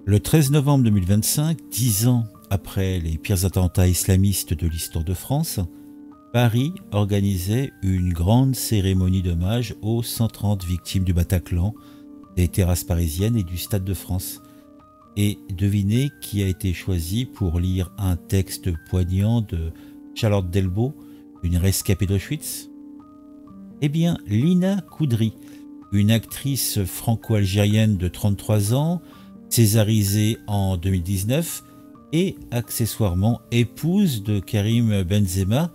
Le 13 novembre 2025, 10 ans après les pires attentats islamistes de l'histoire de France, Paris organisait une grande cérémonie d'hommage aux 130 victimes du Bataclan, des terrasses parisiennes et du Stade de France. Et devinez qui a été choisi pour lire un texte poignant de Charlotte Delbo, une rescapée d'Auschwitz? Eh bien, Lina Coudry, une actrice franco-algérienne de 33 ans, césarisée en 2019 et accessoirement épouse de Karim Benzema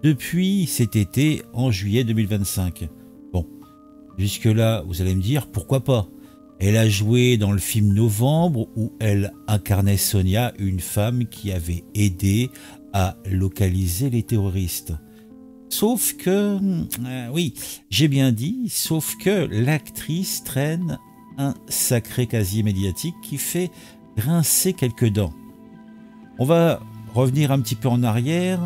depuis cet été en juillet 2025. Bon, jusque-là, vous allez me dire, pourquoi pas? Elle a joué dans le film Novembre où elle incarnait Sonia, une femme qui avait aidé à localiser les terroristes. Sauf que, oui, j'ai bien dit, sauf que l'actrice traîne un sacré casier médiatique qui fait grincer quelques dents. On va revenir un petit peu en arrière,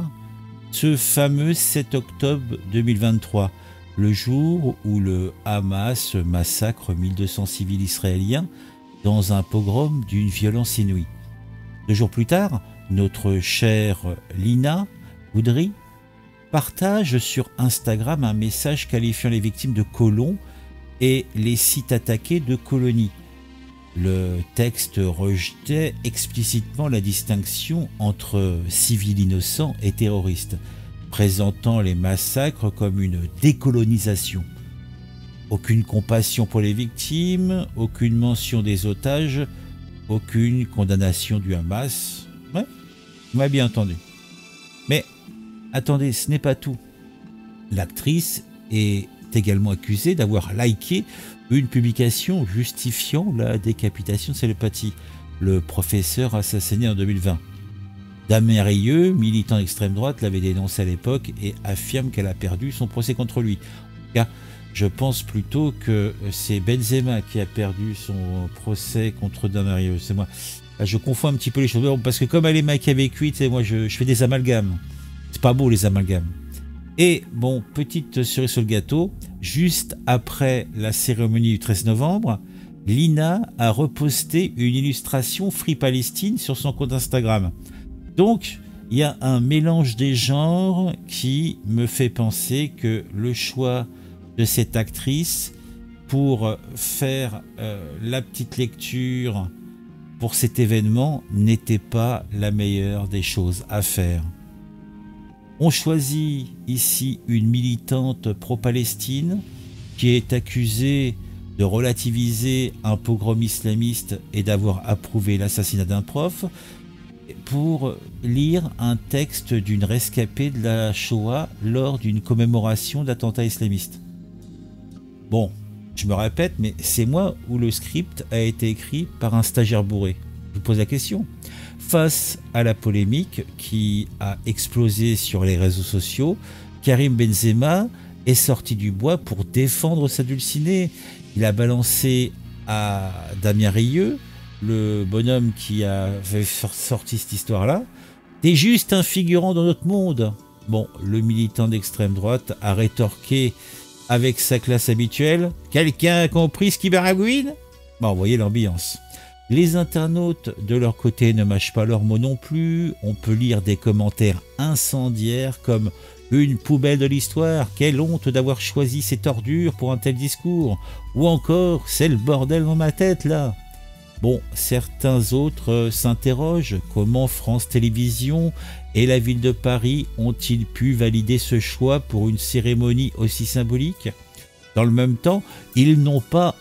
ce fameux 7 octobre 2023, le jour où le Hamas massacre 1200 civils israéliens dans un pogrom d'une violence inouïe. 2 jours plus tard, notre chère Lina Coudry partage sur Instagram un message qualifiant les victimes de colons et les sites attaqués de colonies. Le texte rejetait explicitement la distinction entre civils innocents et terroristes, présentant les massacres comme une décolonisation. Aucune compassion pour les victimes, aucune mention des otages, aucune condamnation du Hamas. Ouais, vous m'avez bien entendu. Mais attendez, ce n'est pas tout. L'actrice est également accusée d'avoir liké une publication justifiant la décapitation de Samuel Paty, le professeur assassiné en 2020. Damien Rieu, militant d'extrême droite, l'avait dénoncé à l'époque et affirme qu'elle a perdu son procès contre lui. En tout cas, je pense plutôt que c'est Benzema qui a perdu son procès contre Damien Rieu. C'est moi. Je confonds un petit peu les choses, parce que comme elle est machiavélique, moi je fais des amalgames. C'est pas beau les amalgames. Et bon, petite cerise sur le gâteau, juste après la cérémonie du 13 novembre, Lina a reposté une illustration Free Palestine sur son compte Instagram. Donc, il y a un mélange des genres qui me fait penser que le choix de cette actrice pour faire la petite lecture pour cet événement n'était pas la meilleure des choses à faire. On choisit ici une militante pro-Palestine qui est accusée de relativiser un pogrom islamiste et d'avoir approuvé l'assassinat d'un prof pour lire un texte d'une rescapée de la Shoah lors d'une commémoration d'attentats islamistes. Bon, je me répète, mais c'est moi ou le script a été écrit par un stagiaire bourré? Je vous pose la question. Face à la polémique qui a explosé sur les réseaux sociaux, Karim Benzema est sorti du bois pour défendre sa dulcinée. Il a balancé à Damien Rieu, le bonhomme qui avait sorti cette histoire-là, « T'es juste un figurant dans notre monde !» Bon, le militant d'extrême droite a rétorqué avec sa classe habituelle, « Quelqu'un a compris ce qui baragouine ?» Bon, vous voyez l'ambiance. Les internautes, de leur côté, ne mâchent pas leurs mots non plus. On peut lire des commentaires incendiaires comme « Une poubelle de l'histoire, quelle honte d'avoir choisi cette ordure pour un tel discours » ou encore « C'est le bordel dans ma tête là ». Bon, certains autres s'interrogent « Comment France Télévisions et la ville de Paris ont-ils pu valider ce choix pour une cérémonie aussi symbolique ?» Dans le même temps, ils n'ont pas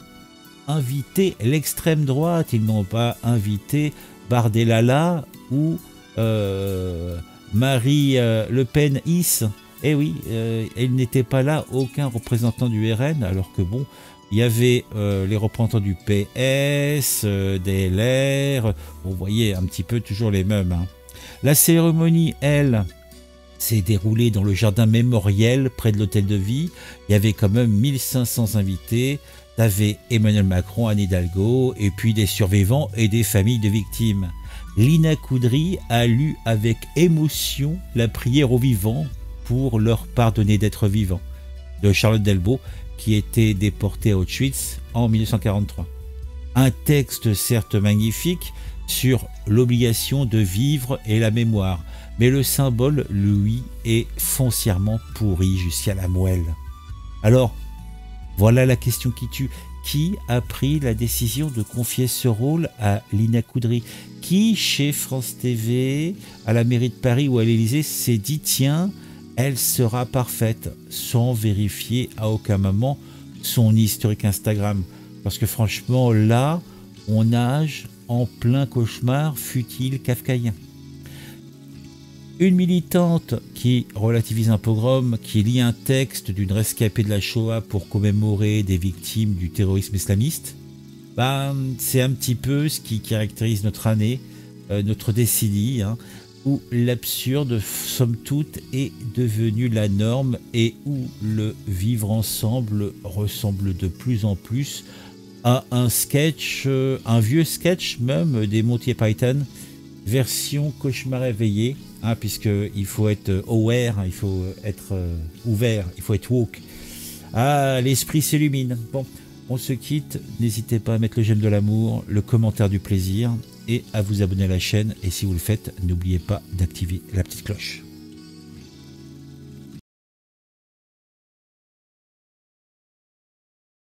invité l'extrême droite, ils n'ont pas invité Bardellala ou Marie Le Pen-Is. Eh oui, elle n'était pas là, aucun représentant du RN, alors que bon, il y avait les représentants du PS, des LR, vous voyez un petit peu toujours les mêmes. Hein. La cérémonie, elle, s'est déroulée dans le jardin mémoriel près de l'hôtel de vie. Il y avait quand même 1500 invités. T'avais Emmanuel Macron, Anne Hidalgo, et puis des survivants et des familles de victimes. Lina Coudry a lu avec émotion la prière aux vivants pour leur pardonner d'être vivants, de Charlotte Delbo, qui était déportée à Auschwitz en 1943. Un texte certes magnifique sur l'obligation de vivre et la mémoire, mais le symbole, lui, est foncièrement pourri jusqu'à la moelle. Alors, voilà la question qui tue. Qui a pris la décision de confier ce rôle à Lina Coudry? Qui, chez France TV, à la mairie de Paris ou à l'Élysée, s'est dit tiens, elle sera parfaite, sans vérifier à aucun moment son historique Instagram? Parce que franchement, là, on nage en plein cauchemar futile kafkaïen. Une militante qui relativise un pogrom, qui lit un texte d'une rescapée de la Shoah pour commémorer des victimes du terrorisme islamiste, c'est un petit peu ce qui caractérise notre année, notre décennie, où l'absurde, somme toute, est devenu la norme et où le vivre ensemble ressemble de plus en plus à un sketch, un vieux sketch même des Monty Python, version cauchemar éveillé, puisqu'il faut être aware, il faut être ouvert, il faut être woke. L'esprit s'illumine. Bon, on se quitte. N'hésitez pas à mettre le j'aime de l'amour, le commentaire du plaisir et à vous abonner à la chaîne. Et si vous le faites, n'oubliez pas d'activer la petite cloche.